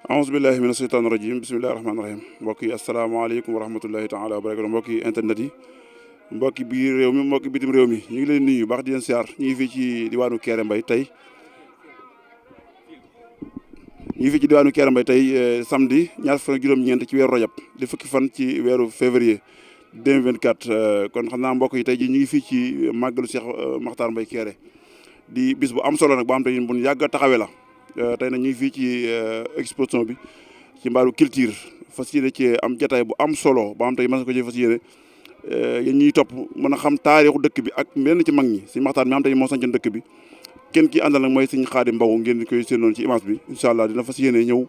aousubillahi mina sheytaani rajim bisimillahi rahmaani rahim mbokk yi asalaamaaleykum wa rahmatullahi taala wa barakatu mbokki internet yi mbokki biir réew mi mbokki bitim réew mi ñu ngi leen nuyu baax di leen siyaar ñu ngi fii ci diwaanu Kéré Mbaye tey samedi ñaar fan ak juróom-ñeent ci weeru rajab di fukki fan ci weeru février 2024 kon xam naa mbokk yi tey ji ñu ngi fii ci màggalu Cheikh Makhtar Mbaye Kéré di bis bu am solo nag boo xam te bu ñu yàgg a taxawee la tey nag ñu ngi fii ci exposition bi ci mbaaru culture fas yéene ci am jataay bu am solo boo xam tey mën na ko ci fas yéene yéen ñuy topp mën a xam taarixu dëkk bi ak benn ci mag ñi Sëñ Maxtaar mi xam tey moo sañcoon dëkk bi kenn ki àndal nag mooy Sëñ Xaadim Mbaw ngeen koy séenoon ci image bi incha allah dina fas yéene ñëw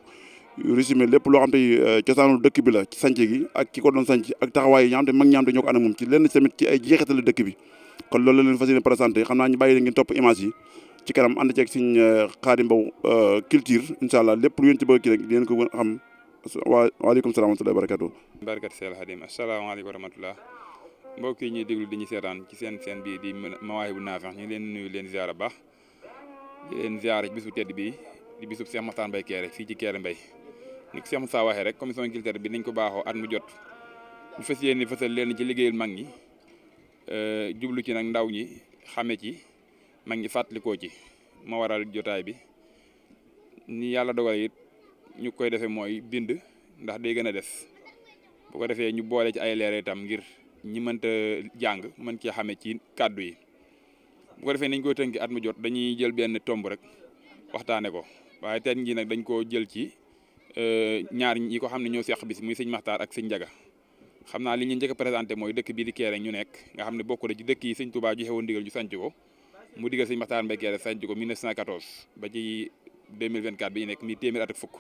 résumé lépp loo xam tey cosaanu dëkk bi la ci sanc gi ak ki ko doon sanc ak taxawaay yi ñoo xam te mag ñi xam te ñoo ko ànd ak moom ci lenn tamit ci ay jeexitali dëkk bi kon loolu la leen fas yéene présenté xam naa ñu bàyyi leen ngeen topp image yi ci kanam ànd ceeg Sëñ Xaadim Mbaw culture incha allah lépp lu ngeen ci bëgg ki rek di ngeen ko gën a xam waaleykum salaam wa rahmatulah barakatu barkat Seel Xadim asalaamaaleykum wa rahmatulah mbokk yi ñuy déglu di ñu seetaan ci seen bii di Mawahibou Nafih ñu ngi leen nuyu leen ziara baax di leen ziara ci bisu tedd bi di bisu Cheikh Makhtar Mbaye Kéré fii ci Kéré Mbaye ni ko Cheikh Moussa waxee rek commission culture bi nañ ko baaxoo at mu jot ñu fas yéene fësal leen ci liggéeyal mag ñi jublu ci nag ndaw ñi xame ci mag ñi fàttalikoo ci ma waral jotaay bi ni yàlla dogal it ñu koy defee mooy bind ndax day gën a des bu ko defee ñu boole ci ay leer itam ngir ñi mënta jàng mën cee xame ci kàddu yi bu ko defee nañ koy tënki at mu jot dañuy jël benn tomb rek waxtaane ko waaye teen ji nag dañ koo jël ci ñaar ñi ko xam ne ñoo seq bis muy Sëñ Maxtaar ak Sëñ Njaga xam naa li ñu njëkk a présenté mooy dëkk bii di Kéré ñu nekk nga xam ne bokk na ci dëkk yi Sëñ Tuubaa joxe woon ndigal ñu sanc ko mu digal Sëñ Makhtar Mbaye Kéré sanc ko 1914 ba ci 2024 bi ñu nekk mi téeméer at ak fukk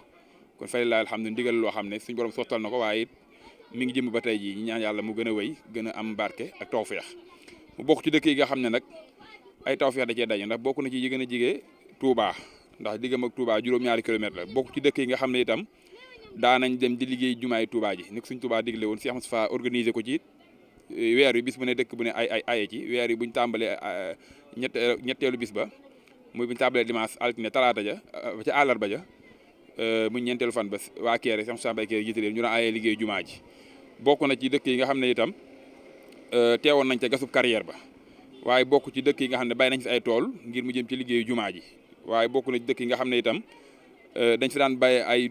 kon fay la alhamdulilah ndigal loo xam ne suñu borom sottal na ko waaye it mi ngi jëm ba tey jii ñu ñaan yàlla mu gën a wéy gën a am barke ak tawfeex mu bokk ci dëkk yi nga xam ne nag ay tawfeex da cee daje ndax bokk na ci yi gën a jige Touba ndax diggam ak Touba juróom-ñaari kilomètre la bokk ci dëkk yi nga xam ne itam daanañ dem di liggéey jumaay Touba ji ni ko suñ Touba digle woon Cheikh Moustapha organisé ko ci weer wi bis bu ne dëkk bu ne ay aye ci weer yi buñ tàmbalee ñetteelu bis ba muy buñ tàmbalee dimanche altine talaata ja ba ca àllarba ja muy ñeenteelu fan ba waa Kéré Cheikh Makhtar Mbaye Kéré jiite leen ñu doon ayee liggéey jumaa ji bokk na ci dëkk yi nga xam ne itam teewoon nañ ca gasub carrière ba waaye bokk ci dëkk yi nga xam ne bàyyi nañ fi ay tool ngir mu jëm ci liggéeyu jumaa ji waaye bokk na ci dëkk yi nga xam ne itam dañ fi daan bàyyi ay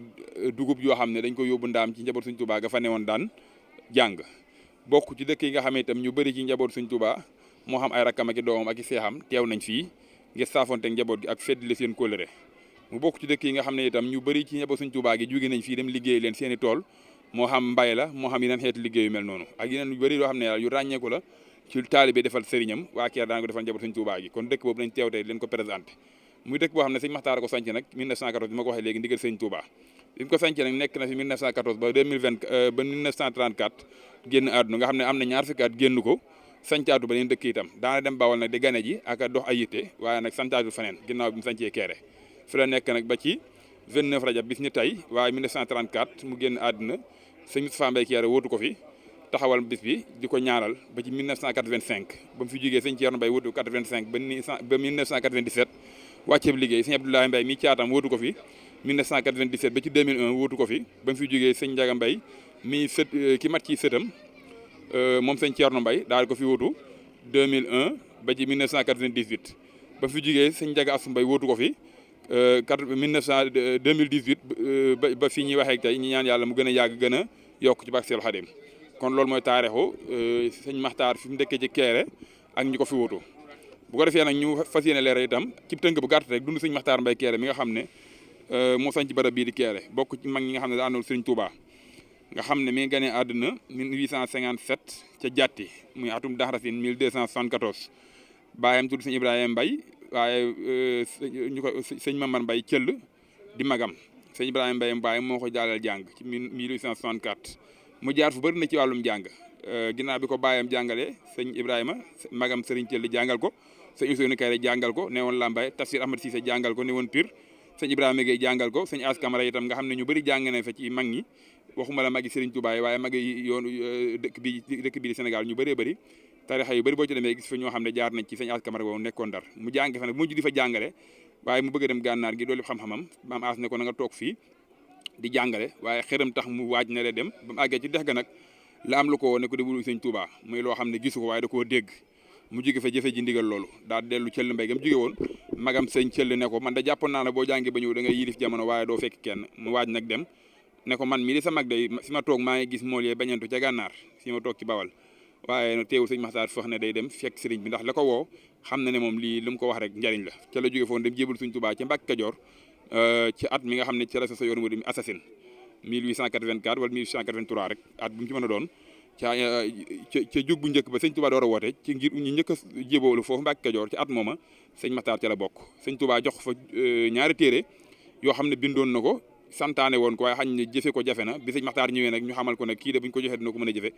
dugub yoo xam ne dañ ko yóbbu ndaam ci njaboot Sëñ Tuubaa ga fa newoon daan jàng bokk ci dëkk yi nga xam ne itam ñu bëri ci njaboot Sëñ Tuubaa moo xam ay rakkam ak i doomam ak i seexam teew nañ fii ngir saafonteeg njaboot gi ak feddle seen kóllëre mu bokk ci dëkk yi nga xam ne itam ñu bëri ci njaboot Sëñ Tuubaa gi jóge nañ fii dem liggéey leen seen i tool moo xam mbay la moo xam yeneen xeeti liggéey yu mel noonu ak yeneen yu bëri yoo xam ne yu ràññeeku la ci taalibe defal sëriñam waa Kéré daan ko defal njaboot Sëñ Tuubaa gi kon dëkk boobu nañ teew tey leen ko présenté muy dëkk boo xam ne Sëñ Maxtaar ko sanc nag 1914 bi ma ko waxee léegi ndigal Sëñ Tuubaa bi mu ko sanc nag nekk na fi 1914 ba 2020 ba 1934 génn àdduna nga xam ne am na ñaar fukki at génn ko sancaatu ba leen dëkk itam daana dem Bawol nag di gane ji ak dox ay yitte waaye nag sancaatu feneen ginnaaw bi mu sancee Kéré fi la nekk nag ba ci 29 rajab bis ni tey waaye 1934 mu génn àdduna Sëñ Moustapha Mbaye Kéré wóotu ko fi taxawal bis bi di ko ñaanal ba ci 1985 ba mu fi jógee Sëñ Ceerno Mbaye wóotu 85 ba 1997 wàcceeb liggéey Sëñ Abdoulaye Mbaye mi caatam wóotu ko fi 1997 ba ci 2001 wóotu ko fi ba mu fi jógee Sëñ Njaga Mbaye mi sët ki mat ci sëtam moom Sëñ Ceerno Mbaye daal ko fi wóotu 2001 ba ci 1998 ba fi jógee Sëñ Njaga Asu Mbaye wóotu ko fi 2018 ba fii ñuy waxee tey ñi ñaan yàlla mu gën a yàgg gën a yokk ci barke Seexul Xadim kon loolu mooy taarixu Sëñ Maxtaar fi mu dëkkee ci Kéré ak ñi ko fi wóotu bu ko defee nag ñu fas yéene leeral itam ci tënk bu gàtt rek dund Sëñ Maxtaar Mbaye Kéré mi nga xam ne moo sañ ci barab bii di Kéré bokk ci mag ñi nga xam ne daa àndoon Sëriñ Tuubaa nga xam ne mi ngi ganee àdduna 1857 ca Jatti muy atum Daxrasin 1274 baayam tudd Sëñ Ibrahima Mbaye waaye ñu ko Sëñ Mamar Mbaye Cëll di magam Sëñ Ibrahima Mbaye Mbaye moo ko jàllal jàng ci 1864 mu jaar fu bëri na ci wàllum jàng ginnaaw bi ko baayam jàngalee Sëñ Ibrahima magam Sëriñ Cëll jàngal ko Sëñ Ousseynou Kayre jàngal ko ne woon Lambaye Tafsir Ahmad Cissé jàngal ko ne woon Pire Sëñ Ibrahima Gueye jàngal ko Sëñ As Camara itam nga xam ne ñu bëri jàng na fa ci mag ñi waxuma la magi Sëriñ Tuubaa yi waaye magi yoonu dëkk bi di Sénégal ñu bëree bëri tarixa yu bëri boo ci demee gis fa ñoo xam ne jaar nañ ci Sëñ As Camara boobu nekkoon Ndar mu jàng fa nag bu mujj di fa jàngale waaye mu bëgg a dem gànnaar gi doolu xam-xamam maam As ne ko na nga toog fii di jàngale waaye xëram tax mu waaj na le dem ba mu àggee ci dex ga nag la am lu ko ne ko déglu sëñ Touba muy loo xam ne gisu ko waaye da koo dégg mu jóge fa jëfe ji ndigal loolu daal dellu cëll mbay gam jóge woon magam sëñ cëll ne ko man da jàppoon naa ne boo jàngee ba ñëw da ngay yilif jamono waaye doo fekk kenn mu waaj nag dem ne ko man mii di sa mag day si ma toog maa ngi gis mool yee bañantu ca gànnaar si ma toog ci Bawal waaye teewul sëñ Maxtaar fax ne day dem fekk sëriñ bi ndax la ko woo xam na ne moom lii lu mu ko wax rek njariñ la ca la jóge foon dem jébal sëñ Touba ca Mbàkke Kajoor ci at mi nga xam ne ci la sa yoon mu di assasine 1884 wala 1883 rek at bu mu ci mën a doon ca jug bu njëkk ba sëñ Touba door a woote ci ngir ñu njëkk a jébalu foofu Mbàkke Kajoor ci at mooma sëñ Maxtaar ca la bokk sëñ Touba jox fa ñaari téere yoo xam ne bindoon na ko santaane woon ko waaye xañ ne jëfe ko jafe na bi sëñ Maxtaar ñëwee nag ñu xamal ko nag kii de buñ ko joxee dina ko mën a jëfe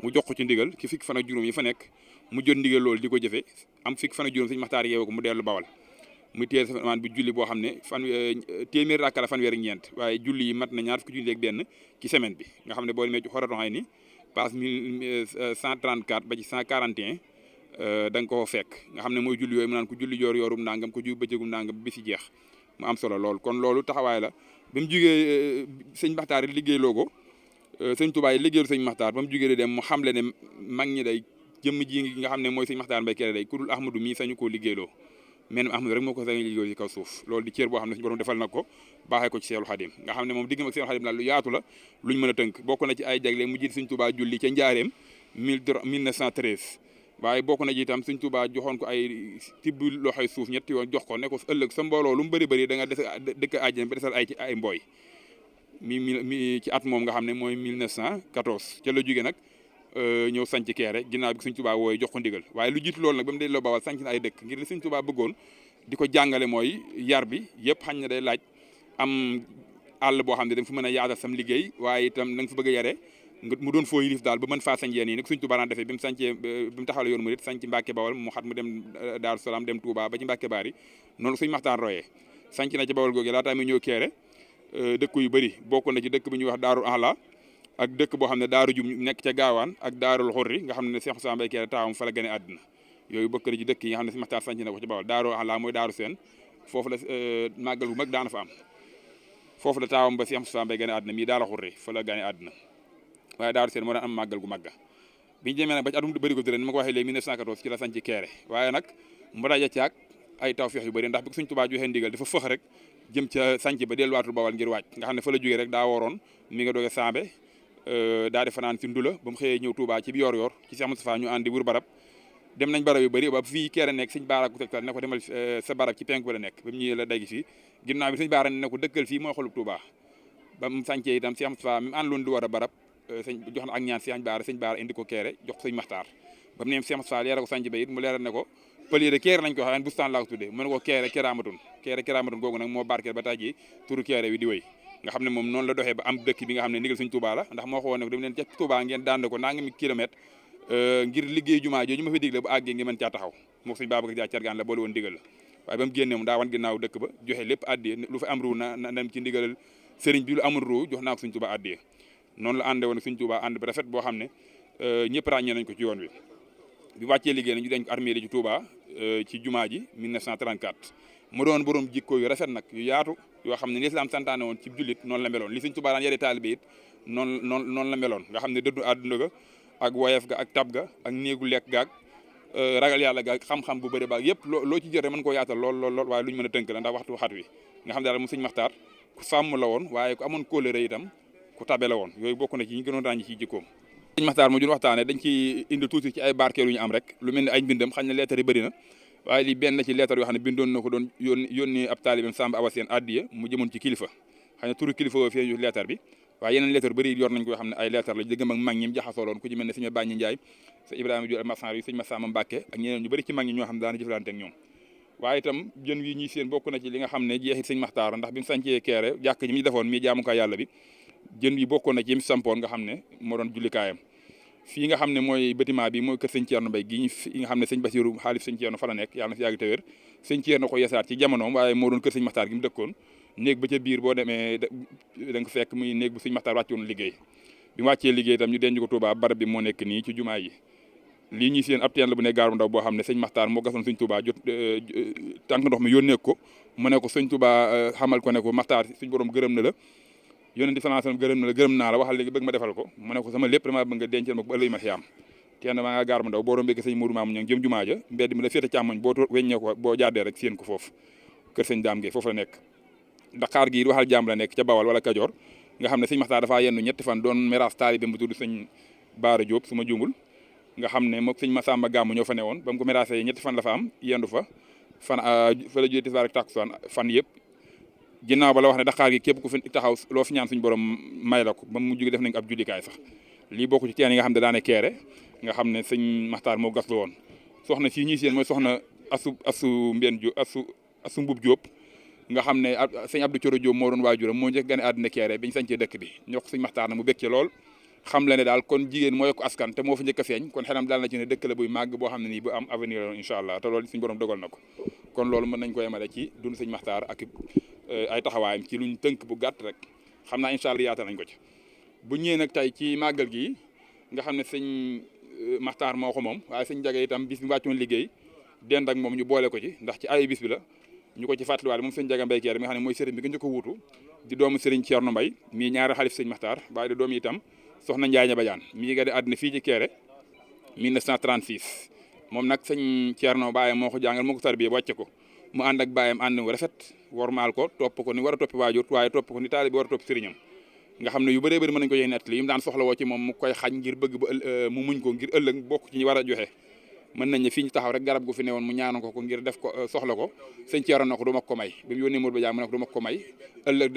mu jox ko ci ndigal ki fukki fan ak juróom yi fa nekk mu jot ndigal loolu di ko jëfe am fukki fan ak juróom sëñ Maxtaar yeewu ko mu dellu Bawal muy téer samaan bi julli boo xam ne téeméer rakka la fanweer ak ñeent waaye julli yi mat na ñaar fukki julli ak benn ci semaine bi nga xam ne boo demee ci xoratoxay ni passe 1134 ba ci 141 da nga ko fekk nga xam ne mooy julli yooyu mu naan ko julli joor yoorum nangam ko ju bëccëgum nangam bi si jeex mu am solo lool kon loolu taxawaay la ba mu jugee sëñ Maxtaar yi liggéey loo ko sëñ Touba yi liggéeylu sëñ Maxtaar ba mu jugee di dem mu xamle ne mag ñi day jëmm ji nga xam ne mooy sëñ Maxtaar Mbay Kéré day ku dul Ahmadou mii sañu koo liggéeyloo men Ahmadou rek moo ko sañ liggéey ci kaw suuf loolu di cër boo xam ne suñu borom defal na ko baaxee ko ci Seexul Xadim nga xam ne moom diggam ak Seexul Xadim daal lu yaatu la luñ mën a tënk bokk na ci ay jagle mu jiit sëñ Touba julli ca njaareem 1913 waaye bokk na ci itam sëñ Touba joxoon ko ay tibb loxoy suuf ñetti yoon jox ko ne ko ëllëg sa mbooloo lu mu bëri bëri da nga des dëkk àjjana ba desal ay ci ay mbooy mi ci at moom nga xam ne mooy 1914 ca la jóge nag ñëw sanc Kéré ginnaaw bi sëñ Touba wooye jox ko ndigal waaye lu jiitu loolu nag ba mu delloo Bawal sanc na ay dëkk ngir li sëñ Touba bëggoon di ko jàngale mooy yar bi yëpp xañ na day laaj am àll boo xam ne da nga fa mën a yaatal sam liggéey waaye itam da nga fa bëgg a yare mu doon foo yilif daal ba mën faa sañ yeen yi nag sëñ Touba daan defee bi mu sancee bi mu taxawale yoonu murit sanc Mbàkke Bawal mu xat mu dem Daaru Salaam dem Touba ba ci Mbàkke Baari noonu sëñ Maxtaar royee sanc na ci Bawal googu laataa muy ñëw Kéré dëkk yu bëri bokk na ci dëkk bi ñuy wax Daaru Ahla ak dëkk boo xam ne daaru jum nekk ca gaawaan ak daarul xurri nga xam ne Cheikh Moussa Mbaye Kéré taawam fa la gane àdduna yooyu bokk na ci dëkk yi nga xam ne si Maxtaar sanc na ko ci Bawal daaru Ahla mooy daaru seen foofu la màggal bu mag daana fa am foofu la taawam ba Cheikh Moussa Mbaye gane àdduna mii daaru xurri fa la gane àdduna waaye daaru seen moo daan am màggal gu magga bi ñu demee nag ba ci atum bëri ko dërën ni ma ko waxee léegi 1914 ci la sanc Kéré waaye nag mu daje caag ay tawfeex yu bëri ndax bi ko Sëñ Tuubaa joxee ndigal dafa fëx rek jëm ca sanc ba delluwaatul Bawal ngir waaj nga xam ne fa la jógee rek daa waroon mi nga doge Sambe daa di fanaan ci Ndula ba mu xëyee ñëw Touba ci bi yor ci Cheikh Moustapha ñu àndi wër barab dem nañ barab yu bëri ba fii Kéré nekk sëñ Baara ku tegtal ne ko demal sa barab ci penk ba la nekk ba mu ñëwee la daggi fii ginnaaw bi sëñ Baara ne ko dëkkal fii mooy xolub Touba ba mu sancee itam Cheikh Moustapha mi àndoon di war a barab sëñ jox na ak ñaan sëñ Baara indi ko Kéré jox ko sëñ Maxtaar ba mu ne Cheikh Moustapha leeral ko sanc ba it mu leeral ne ko pël yi de Kéré lañ ko waxee bustaan laa ko tuddee mu ne ko Kéré Kéraamatun googu nag moo barkeel ba tey jii turu Kéré wi di wéy nga xam ne moom noonu la doxee ba am dëkk bi nga xam ne ndigal sëñ Touba la ndax moo ko woon ne ko dem leen ca Touba ngeen daan ko nangami kilomètre ngir liggéey jumaa jooju ma fa digle bu àggee ngi mën caa taxaw moo sëñ Babacar Dia Cargaan la boole woon ndigal la waaye ba mu génnee moom daa wan ginnaaw dëkk ba joxe lépp addiye lu fa am ruu na dem ci ndigalal sëriñ bi lu amul ruu jox naa ko sëñ Touba addiye noonu la ànde woon sëñ Touba ànd ba rafet boo xam ne ñëpp ràññee nañ ko ci yoon wi bi wàccee liggéey nañu dañ ko armée ci Touba ci jumaa ji 1934 mu doon borom jikko yu rafet nag yu yaatu yoo xam ne ni Islam santaane woon ci jullit noonu la meloon li sëñ Touba daan yare taalibe it noonu la meloon nga xam ne dëddu àdduna ga ak woyef ga ak tab ga ak néegu lekk gaag ragal yàlla gaag xam-xam bu bëri baag yëpp loo ci jëre mën koo yaatal lool waaye lu ñu mën a tënk la ndax waxtu xat wi nga xam ne daal mu sëñ Maxtaar ku sàmm la woon waaye ku amoon kóllëre itam ku tabe la woon yooyu bokk na ci ñi gënoon ràññi ci jikkoom sëñ Maxtaar mu jun waxtaane dañ ci indi tuuti ci ay barkeelu ñu am rek lu mel ni ay mbindam xañ na leetar yi bëri na waaye li benn ci leetar yoo xam ne bindoon na ko doon yónni ab taalibam Samba Awa Seen addiya mu jëmoon ci kilifa xëy na turu kilifa woo fee yu leetar bi waaye yeneen leetar bëri yor nañ ko yoo xam ne ay leetar la dëggam ak mag ñi jaxasoo loon ku ci mel ne sëñ Bañi Njaay sëñ Ibrahima Diop Massan yi sëñ Massamba Mbàkke ak ñeneen ñu bëri ci mag ñi ñoo xam ne daana jëflante ak ñoom waaye itam jën wi ñuy seen bokk na ci li nga xam ne jeexit sëñ Maxtaar ndax bi mu sancee Kéré jàkk ji mi defoon mi jaamukaay yàlla bi jën wi bokkoon na ci yim sampoon nga xam ne moo doon jullikaayam fii nga xam ne mooy bâtiment bi mooy kër sëñ Thierno Mbaye gi nga xam ne sëñ Basiru xaalif sëñ Thierno fa la nekk yàlla na fi yàgg te wér sëñ Thierno ko yesaat ci jamonoom waaye moo doon kër sëñ Maxtaar gi mu dëkkoon néeg ba ca biir boo demee da nga fekk muy néeg bu sëñ Maxtaar wàccoon liggéey bi mu wàccee liggéey itam ñu denc ko Touba barab bi moo nekk nii ci jumaa yi lii ñuy seen ab teen la bu ne gaaru ndaw boo xam ne sëñ Maxtaar moo gasoon sëñ Touba jot tànk ndox mi yónnee ko mu ne ko sëñ Touba xamal ko ne ko Maxtaar suñ borom gërëm na la yonent bi sallallahu alayhi wasallam gërëm naa la waxal léegi bëgg ma defal ko mu ne ko sama lépp dama bëgg nga dencal ma ko ba ëllëg ma xiyaam kenn maa nga gaar bu ndaw boo rombee sëñ Mourou Mamoun ñang jëm jumaa ja mbedd mi la féete càmmoñ boo weññee ko boo jaadee rek séen ko foofu kër sëñ Daam Gueye foofu la nekk Dakar gi waxal jàmm la nekk ca Bawal wala Kajoor nga xam ne sëñ Maxtaar dafaa yendu ñetti fan doon meraas taalibe bu tudd sëñ Baara Diop su ma juumul nga xam ne mook sëñ Massamba Gàmmu ñoo fa newoon ba mu ko meraasee ñetti fan la fa am yendu fa la jógee tisbaar ak takkusaan fan yëpp ginnaaw ba la wax ne Dakar gi képp ku fi taxaw loo fi ñaan suñu borom may la ko ba mu jóge def nañ ab jullikaay sax lii bokk ci teen yi nga xam ne daane keere nga xam ne sëñ Maxtaar moo gaslu woon soxna si ñuy seen mooy soxna asu mbeen Diop asu mbub Diop nga xam ne sëñ Abdou Coro Diop moo doon waajuram moo njëkk gane àddina keere bi ñu sañcee dëkk bi ñoo ko sëñ Maxtaar na mu bëgg ci lool xam la ne daal kon jigéen mooy ko askan te moo fa njëkk a feeñ kon xelam daal na ci ne dëkk la buy màgg boo xam ne nii bu am avenir la incha allah te loolu suñu borom dogal na ko kon loolu mën nañ ko yemale ci dund sëñ Maxtaar ak ay taxawaayam ci luñ tënk bu gàtt rek xam naa incha allah yaatal nañ ko ci bu ñëwee nag tey ci màggal gi nga xam ne sëñ Maxtaar moo ko moom waaye sëñ Jaga itam bis bi wàccoon liggéey dend ak moom ñu boole ko ci ndax ci ay bis bi la ñu ko ci fàttaliwaale moom sëñ Jaga Mbay Keer mi nga xam ne mooy sëriñ bi nga njëkk a wuutu di doomu sëriñ Ceerno Mbay mii ñaari xalif sëñ Maxtaar waaye di doom itam soxna Njaaña Badiane mii nga di àddina fii ci Keere 1936 moom nag sëñ Ceerno baayam moo ko jàngal moo ko tarbiye wàcce ko mu ànd ak baayam ànd mu rafet wormaal ko topp ko ni war a toppi waajur waaye topp ko ni taalibe bi war a topp sëriñam nga xam ne yu bëree bëri mën nañ ko yey nettali yi mu daan soxla woo ci moom mu koy xañ ngir bëgg ba mu muñ ko ngir ëllëg bokk ci ñi war a joxe mën nañ ne fii ñu taxaw rek garab gu fi newoon mu ñaanoon ko ngir def ko soxla ko sëñ Ceerno na ko du ma ko may bi mu yónnee Mourou Badiane mu ne ko du ma ko may ëllëg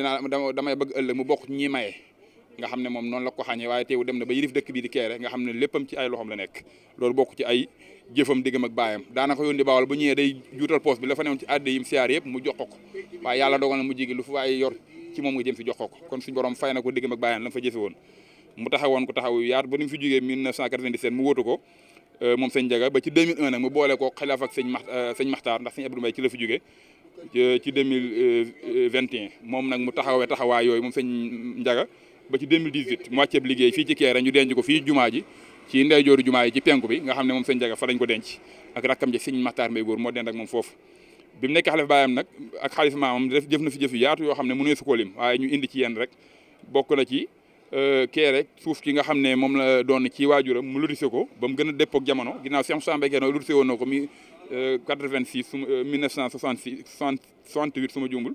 damay bëgg ëllëg mu bokk ci ñi maye nga xam ne moom noonu la ko xañee waaye teewu dem na ba yilif dëkk bii di Keere nga xam ne léppam ci ay loxoom la nekk loolu bokk ci ay jëfam diggam ak baayam daanaka yónni Bawal bu ñëwee day juutal poos bi la fa newoon ci àdde yim siyaar yëpp mu jox ko waaye yàlla dogal na mu jigi lu fu waaye yor ci moom nga jëm si jox ko kon suñu borom fay na ko diggam ak baayam la fa jëfe woon mu taxawoon ko taxaw yaat ba ni mu fi jógee 1997 mu wóotu ko moom sëñ Jaga ba ci 2001 nag mu boole ko xilaaf ak sëñ Maxtaar ndax sëñ Abdou Mbaye ci la fi jógee ci 2021 moom nag mu taxawee taxawaay yooyu moom sëñ Jaga ba ci 2018 mu wàcceeb liggéey fii ci Keere ñu denc ko fii jumaa ji ci ndeyjooru jumaa yi ci penku bi nga xam ne moom sëñ Jaga fa lañ ko denc ak rakkam ji sëñ Maxtaar Mbay Góor moo dend ak moom foofu bi mu nekk xalif baayam nag ak xalif maamam jëf na fi jëf yu yaatu yoo xam ne mënee su ko lim waaye ñu indi ci yenn rek bokk na ci Keere suuf ki nga xam ne moom la doon ci waajuram mu lotissé ko ba mu gën a dëppoo ak jamono ginnaaw Cheikh Moussa Mbay Keere lotissé woon na ko 86 1966 68 suma jumbul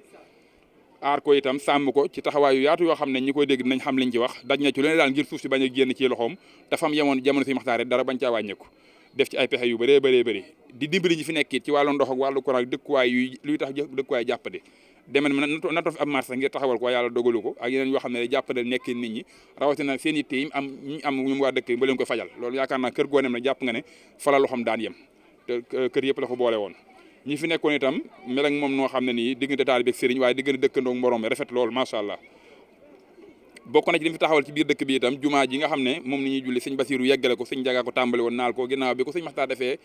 aar ko itam sàmm ko ci taxawaayu yaatu yoo xam ne ñi koy dégg dinañ xam liñ ci wax daj na ci lu ne daal ngir suuf si bañ a génn ci loxoom te fam yemoon jamono si Maxtaar dara bañ caa wàññeeku def ci ay pexe yu bëree bëri di dimbali ñi fi nekk it ci wàllu ndox ak wàllu courant dëkkuwaay yu luy tax dëkkuwaay jàppade demen na tof ab marché ngir taxawal ko yàlla dogalu ko ak yeneen yoo xam ne jàppade nekk nit ñi rawatina seen yitte yi am ñu waa dëkk ba leen ko fajal loolu yaakaar naa kër goonem nag jàpp nga ne fa la loxoom daan yem te kër yëpp la ko boole woon ñi fi nekkoon itam mel ak moom noo xam ne nii diggante taalibe ak sëriñ waaye diggante dëkkandoo morom rafet lool macha allah bokk na ci li mu fi taxawal ci biir dëkk bi itam jumaa ji nga xam ne moom ni ñuy julli sëñ Basiru yeggale ko sëñ Jaga ko tàmbali woon naal ko ginnaaw bi ko sëñ Maxtaar defee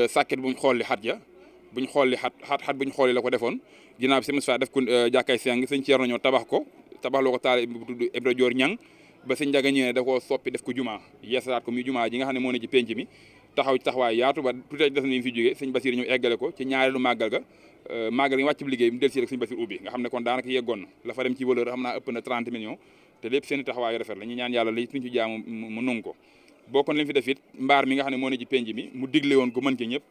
sàkket buñ xool li xat ja buñ xool li xat buñ xool li la ko defoon ginnaaw bi sëñ Moussa def ko jàkkaay seng sëñ Ceerno ñoo tabax loo ko taalibe bu tudd Ibra Joor Ñang ba sëñ Jaga ñëwee da koo soppi def ko jumaa yeesalaat ko muy jumaa ji nga xam ne moo ne ci penc mi taxaw ci taxawaay yaatu ba tuuti des nañ fi jógee sëñ Basir ñu eggale ko ci ñaareelu màggal ga màggal gi wàcc bi liggéey mu del si rek sëñ Basir ubbi nga xam ne kon daanaka yeggoon na la fa dem ci valeur xam naa ëpp na 30 millions te lépp seen taxawaay rafet la ñu ñaan yàlla li suñ ci jaamu mu nungu ko bokkoon li mu fi def it mbaar mi nga xam ne moo ne ci penc mi mu digle woon ko mën ci ñëpp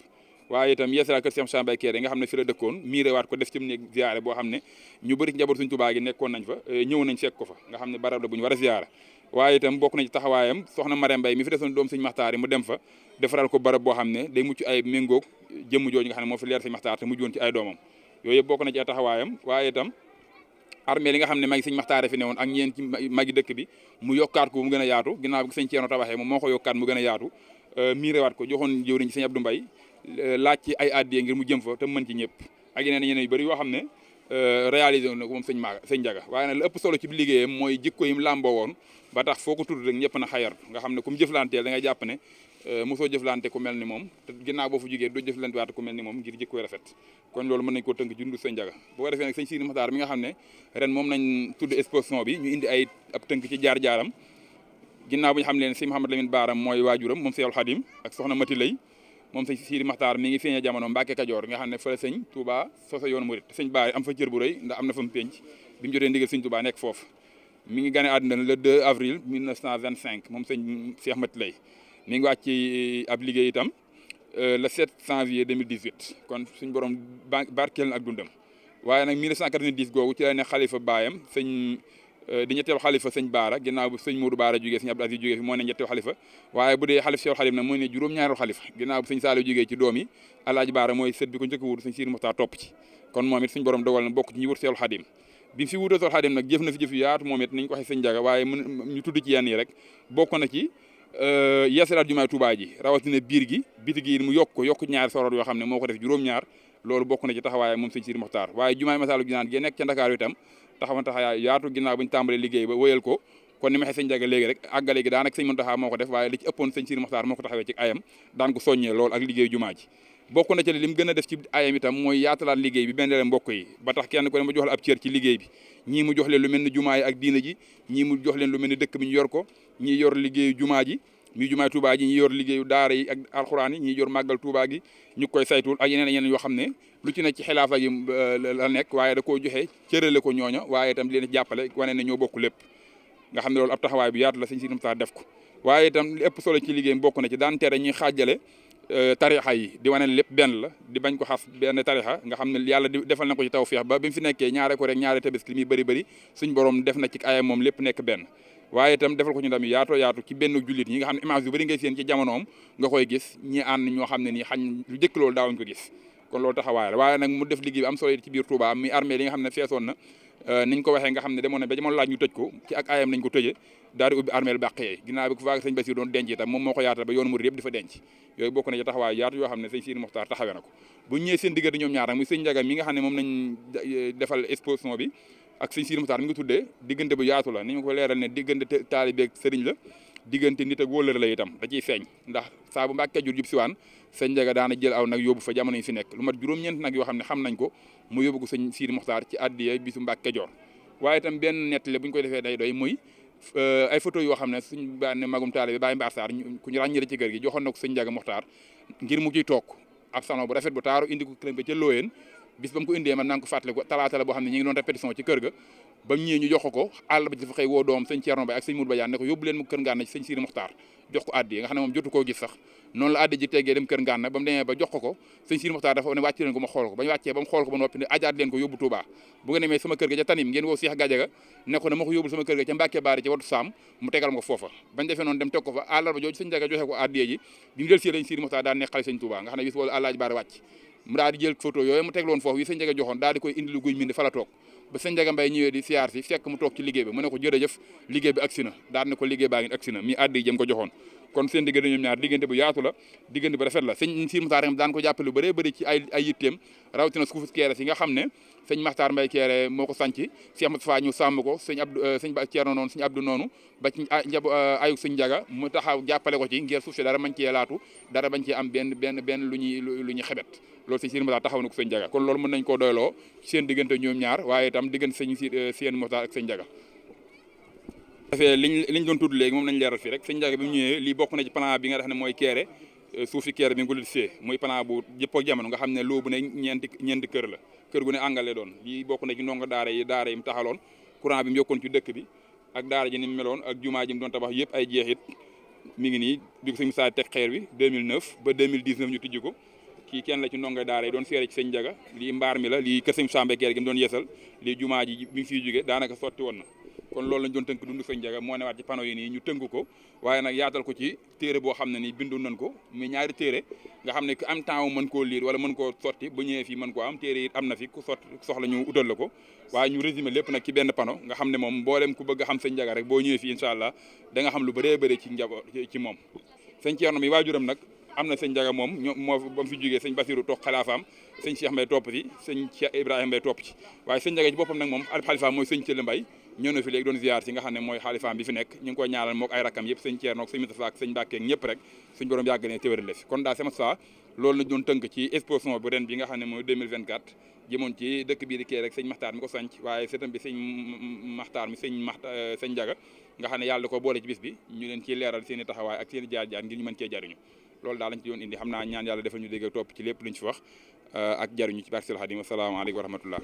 waaye itam yeesala kër Cheikh Moussa Mbay Keere nga xam ne fi la dëkkoon miirewaat ko def ci mu nekk ziyaare boo xam ne ñu bëri ci njaboot suñ Tuubaa gi nekkoon nañ fa ñëw nañ fekk ko fa nga xam ne barab la bu ñu war a ziyaara waaye itam bokk na ci taxawaayam soxna Marème Mbay mi fi desoon doom sëñ Maxtaar yi mu dem fa defaral ko barab boo xam ne day mucc ay méngoog jëmm jooju nga xam ne moo fi leer sëñ Maxtaar te mujjoon ci ay doomam yooyu yëpp bokk na ci ay taxawaayam waaye itam armée li nga xam ne magi sëñ Maxtaar fi ne woon ak ñeen ci magi dëkk bi mu yokkaat ko mu gën a yaatu ginnaaw bi sëñ Ceerno tabaxee moom moo ko yokkaat mu gën a yaatu miirewaat ko joxoon jëwriñ sëñ Abdou Mbay laaj ci ay addiye ngir mu jëm fa te mën ci ñëpp ak yeneen yu bëri yoo xam ne réalisé woon na ko moom sëñ Jaga waaye nag la ëpp solo ci liggéeyam mooy jikko yim làmboo woon ba tax foo ko tudd rek ñëpp na xayar nga xam ne ku mu jëflanteel da ngay jàpp ne mosoo jëflante ku mel ni moom te ginnaaw boo fu jógee doo jëflante waate ku mel ni moom ngir jikkoy rafet kon loolu mën nañ koo tënk jundu sëñ Jaga bu ko defee nag sëñ Sidi Maxtaar mi nga xam ne ren moom nañ tudd exposition bi ñu indi ay ab tënk ci jaar-jaaram ginnaaw bu ñu xam leen sëñ Mouhamadou Lamine Baaram mooy waajuram moom Seexul Xadim ak soxna Mati Lay moom sëñ Sidi Maxtaar mi ngi feeñee jamono Mbàkke Kajoor nga xam ne fa la sëñ Touba sosa yoonu murit sëñ Baari am fa cër bu rëy ndax am na fa mu penc bi mu jotee ndigal sëñ Touba nekk foofu mi ngi gane àdduna le 2 avril 1925 moom sëñ Cheikh Mati Lay mi ngi wàcc ci ab liggéey itam le 7 janvier 2018 kon suñ borom barkeel na ak dundam waaye nag 1990 googu ci la ne xalifa baayam sëñ di ñetteelu xalifa sëñ Baara ginnaaw bu sëñ Modou Baara jógee sëñ Abdou Aziz jógee fi moo ne ñetteelu xalifa waaye bu dee xalif Cheikh Xadim nag mooy ne juróom-ñaareelu xalifa ginnaaw bu sëñ Saliou jógee ci doom yi Alaaji Baara mooy sët bi ko njëkk a wuutu sëñ Sidi Muxtaar topp ci kon moom it suñ borom dogal na bokk ci ñi wut Cheikh Xadim bi mu fi wutoo Cheikh Xadim nag jëf na fi jëf yu yaatu moom it niñ ko waxee sëñ Jaga waaye ñu tudd ci yenn yi rek bokk na ci yeesalaat jumaay Tuubaa ji rawatina biir gi biti gi mu yokk ñaari soror yoo xam ne moo ko def juróom-ñaar loolu bokk na ci taxawaay moom sëñ Sidi Muxtaar waaye jumaay Masaalikul Jinaan gi nekk ca Ndakaaru itam taxawaay yaatu ginnaaw bu ñu tàmbalee liggéey ba wéyal ko kon ni ma waxee sëñ Jaga léegi rek àggale gi daanaka sëñ Muntaxa moo ko def waaye li ci ëppoon sëñ Sidi Muxtaar moo ko taxawee ci ayam daan ko soññee lool ak liggéey jumaa ji bokk na ci li mu gën a def ci ayam itam mooy yaatalaat liggéey bi benn leen mbokk yi ba tax kenn ko ne ma jox la ab cër ci liggéey bi ñii mu jox leen lu mel ni jumaa yi ak diina ji ñii mu jox leen lu mel ni dëkk bi ñu yor ko ñii yor liggéeyu jumaa ji mi jumaay Tuubaa ji ñi yor liggéeyu daara yi ak alxuraan yi ñi yor màggal Tuubaa gi ñu koy saytul ak yeneen yoo xam ne lu ci ne ci xilaafa gi la nekk waaye da koo joxe cërale ko ñooña waaye itam di leen jàppale wane ne ñoo bokk lépp nga xam ne loolu ab taxawaay bu yaatu la sëñ Sidi Muxtaar def ko waaye itam li ëpp solo ci liggéey bokk na ci daan tere ñuy xaajale tarixa yi di wane ne lépp benn la di bañ ko xas benn tarixa nga xam ne yàlla defal na ko ci tawfeex ba bi mu fi nekkee ñaare ko rek ñaare tabaski li muy bëri suñ borom def na ci ayam moom lépp nekk benn waaye itam defal ko ci ndam yaatu ci benn jullit ñi nga xam ne image yu bëri ngay seen ci jamonoom nga koy gis ñi ànd ñoo xam ne nii xañ lu jëkk loolu daawuñ ko gis kon loolu taxawaay la waaye nag mu def liggéey bi am solo ci biir Touba mi armée li nga xam ne feesoon na niñ ko waxee nga xam ne demoon na ba jamono laaj ñu tëj ko ci ak ayam nañ ko tëjee daal di ubbi armée lu bàq yee ginnaaw bi ko faa sëñ Bassirou doon denc itam moom moo ko yaatal ba yoonu murid yëpp di fa denc yooyu bokk na ci taxawaay yaatu yoo xam ne sëñ Sidi Muxtaar taxawee na ko bu ñëwee seen diggante ñoom ñaar nag muy sëñ Njaga mi nga xam ne moom nañ defal exposition bi ak sëñ Sidi Muxtaar mi nga tuddee diggante bu yaatu la ni ñu ko leeral ne diggante taalibe ak sëriñ la diggante nit ak wóllëre la itam da ciy feeñ ndax saa bu Mbàkke Kajoor jub siwaan sëñ Njaga daana jël aw nag yóbbu fa jamono yi fi nekk lu mat juróom-ñeent nag yoo xam ne xam nañ ko mu yóbbu ko sëñ Sidi Muxtaar ci addiya bisu Mbàkke Kajoor waaye itam benn nettali bu ñu koy defee day doy muy ay photo yoo xam ne suñ bànne magum taalibe Baye Mbaar Sarr ku ñu ràññee ci kër gi joxoon na ko sëñ Njaga Muxtaar ngir mu ciy toog ab salon bu rafet bu taaru indi ko kër ba ca Looyeen bis ba mu ko indee man naa ko fàttali ko talaata la boo xam ne ñu ngi doon répétition ci kër ga ba mu ñëwee ñu jox ko àll ba ci dafa xëy woo doom sëñ Thierno Baye ak sëñ Mourou Badiane ne ko yóbbu leen mu kër Ngànna ci sëñ Sidi Muxtaar jox ko addi nga xam ne moom jotu koo gis sax noonu la addi ji teggee dem kër Ngànna ba mu demee ba jox ko sëñ Sidi Muxtaar dafa ne wàcc leen ko ma xool ko ba ñu wàccee ba mu xool ko ba noppi ne ajaat leen ko yóbbu Touba bu nga demee sama kër ga ca Tanim ngeen woo Cheikh Gadiaga ne ko ne ma ko yóbbul sama kër ga ca Mbàkke Baari ca watu Saam mu tegal ma ko foofa bañ defee noonu dem teg ko fa àllarba jooju sëñ Njaga joxe ko addi ji bi mu del si lañ Sidi Muxtaar daan nekkale sëñ Touba nga xam ne bis wala Alaaji Baari wàcc mu daal di jël photo yooyu mu tegloon foofu yi sëñ Njaga joxoon daal di koy indi lu guy mindi fa la toog ba sëñ Njaga Mbay ñëwee di siyaar si fekk mu toog ci liggéey bi mu ne ko jërëjëf liggéey bi agsi na daal ne ko liggéey baa ngi agsi na mi addi jëm ko joxoon kon seen diggante ñoom ñaar diggante bu yaatu la diggante bu rafet la sëñ Sidi Muxtaar daan ko jàppale lu bëree bëri ci ay yitteem rawatina suufu Keere si nga xam ne sëñ Maxtaar Mbay Keere moo ko sanc Cheikh Moustapha ñu sàmm ko sëñ Abdou sëñ Ba Ceerno noonu sëñ Abdou noonu ba ci njab ayuk sëñ Njaga mu taxaw jàppale ko ci ngir suuf si dara bañ cee laatu dara bañ cee am benn lu ñuy xebet loolu sëñ Sidi Muxtaar taxaw na ko sëñ Njaga kon loolu mën nañ koo doyloo seen diggante ñoom ñaar waaye itam diggante sëñ Sidi Muxtaar ak sëñ Njaga dafee liñ doon tudd léegi moom nañ leeral fii rek sëñ Njaga bi mu ñëwee lii bokk na ci plan bi nga xam ne mooy Keere suufi Keere bi nga ko lotissé muy plan bu jëpp ak jamono nga xam ne loo bu ne ñeenti kër la kër gu ne àngale doon lii bokk na ci ndongo daara yi mu taxaloon courant bi mu yokkoon ci dëkk bi ak daara ji ni mu meloon ak jumaa ji mu doon tabax yëpp ay jeexit mi ngi nii bi ko sëñ Musaa teg xeer bi 2009 ba 2019 ñu tijji ko kii kenn la ci ndongo daara yi doon seere ci sëñ Njaga lii mbaar mi la lii kër sëñ Musaa Mbay Keere gi mu doon yeesal lii jumaa ji bi mu fiy jóge daanaka sotti woon na kon loolu lañ doon tënk dundu sëñ Njaga moo newaat ci panneau yi nii ñu tënk ko waaye nag yaatal ko ci téere boo xam ne nii bindu nañ ko muy ñaari téere nga xam ne ku am temps mën koo lire wala mën koo sotti bu ñëwee fii mën koo am téere it am na fi ku soxla ñu utal la ko waaye ñu résumé lépp nag ci benn panneau nga xam ne moom mboolem ku bëgg a xam sëñ Njaga rek boo ñëwee fii incha allah da nga xam lu bëree bëri ci njaboot ci moom sëñ Ceerno mi waajuram nag am na sëñ Njaga moom ñoom moo ba mu fi jógee sëñ Basiru toog xalaafaam sëñ Cheikh Mbay topp ci sëñ Cheikh Ibrahima Mbay topp ci waaye sëñ Njaga ci boppam nag moom xalifaam mooy sëñ Thiel Mbay ñëw na fi léegi doon ziar si nga xam ne mooy xalifaam bi fi nekk ñu ngi koy ñaanal mook ay rakam yëpp sëñ Ceerno ak sëñ Mustafaa ak sëñ Mbàkke ñëpp rek suñ borom yàgg ne téwéral fi kon daal sama saa loolu lañ doon tënk ci exposition bu ren bi nga xam ne mooy 2024 jëmoon ci dëkk bii di Keere rek sëñ Maxtaar mi ko sanc waaye sëtam bi sëñ Maxtaar mi sëñ Njaga nga xam ne yàlla ko boole ci bis bi ñu leen ciy leeral seen i taxawaay ak seen i jaar-jaar ngir ñu mën cee jariñu loolu daal lañ ci doon indi xam naa ñaan yàlla defal ñu dégg topp ci lépp luñ fi wax ak jariñu ci barke Xaadim asalaamaaleykum wa rahmatullah